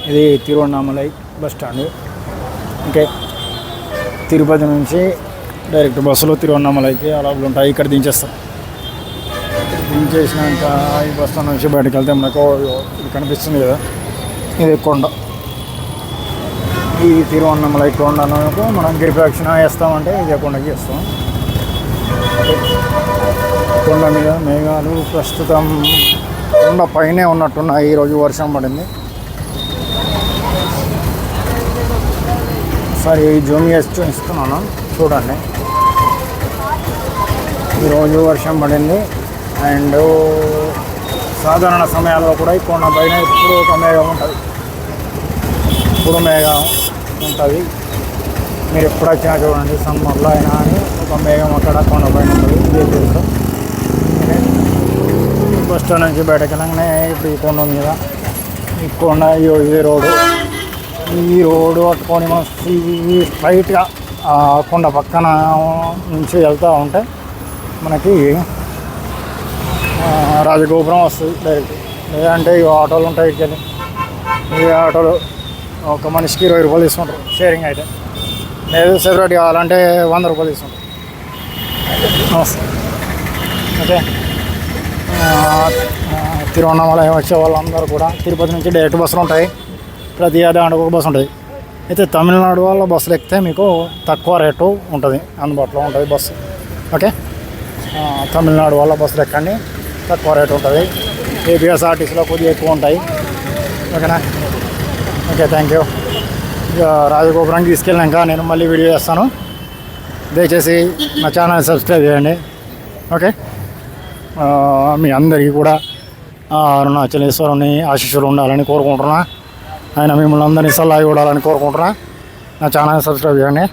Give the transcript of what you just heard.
ఇది Tiruvannamalai bus stand. Okay, Tirupati నుంచి direct బస్సులో తిరువన్నామలైకి అలాగే ఉంటాయి. ఇక్కడ దించేస్తాం. దించేసినాక ఈ బస్ స్టాండ్ నుంచి బయటకు వెళ్తే మనకు ఇది కనిపిస్తుంది కదా, ఇది కొండ. ఈ తిరువన్నామలై కొండను మనం గిరిప్రదక్షిణ వేస్తామంటే ఇదే కొండకి వేస్తాం. కొండ మీద మేఘాలు ప్రస్తుతం కొండ పైనే ఉన్నట్టున్నాయి. ఈరోజు వర్షం పడింది. సరే జూమ్ చేసి చూపిస్తున్నాను, చూడండి. ఈరోజు వర్షం పడింది. అండ్ సాధారణ సమయాల్లో కూడా ఈ కొండ పైన ఎప్పుడు ఒక మేఘం ఉంటుంది. ఎప్పుడు మేఘం ఉంటుంది. మీరు ఎప్పుడు వచ్చినా చూడండి, సమ్మర్లో అయినా అని ఒక మేఘం అక్కడ కొండ పైన ఉంటుంది. ఇదే తెలుసు. బస్ స్టాండ్ నుంచి బయటకు వెళ్ళగానే ఇప్పుడు ఈ కొండ మీద ఈ కొండ ఇదే రోడ్డు. ఈ రోడ్డు పట్టుకొని మనం స్ట్రైట్గా కొండ పక్కన నుంచి వెళ్తూ ఉంటే మనకి రాజగోపురం వస్తుంది డైరెక్ట్. లేదంటే ఈ ఆటోలు ఉంటాయి. ఇక్కడికి ఈ ఆటోలు ఒక మనిషికి 20 రూపాయలు తీసుకుంటారు షేరింగ్ అయితే. లేదు సెపరేట్ కావాలంటే 100 రూపాయలు తీసుకుంటారు. నమస్తే. ఓకే, తిరువన్నామలై వచ్చే వాళ్ళందరూ కూడా తిరుపతి నుంచి డైరెక్ట్ బస్సులు ఉంటాయి. ప్రతి ఏడాది ఒక బస్సు ఉంటుంది. అయితే తమిళనాడు వాళ్ళ బస్సులు ఎక్కితే మీకు తక్కువ రేటు ఉంటుంది, అందుబాటులో ఉంటుంది బస్సు. ఓకే, తమిళనాడు వాళ్ళ బస్సులు ఎక్కండి, తక్కువ రేటు ఉంటుంది. ఏపీఎస్ఆర్టీసీలో కొద్దిగా ఎక్కువ ఉంటాయి. ఓకేనా? Okay, thank you. ఇక రాజగోపురానికి తీసుకెళ్ళాక నేను మళ్ళీ వీడియో చేస్తాను. దయచేసి నా ఛానల్ సబ్స్క్రైబ్ చేయండి. ఓకే, మీ అందరికీ కూడా అరుణాచలేశ్వరుని ఆశీస్సులు ఉండాలని కోరుకుంటున్నా. ఆయన మిమ్మల్ని అందరినీ సలహా ఇవ్వాలని కోరుకుంటున్నా. నా ఛానల్ సబ్స్క్రైబ్ చేయండి.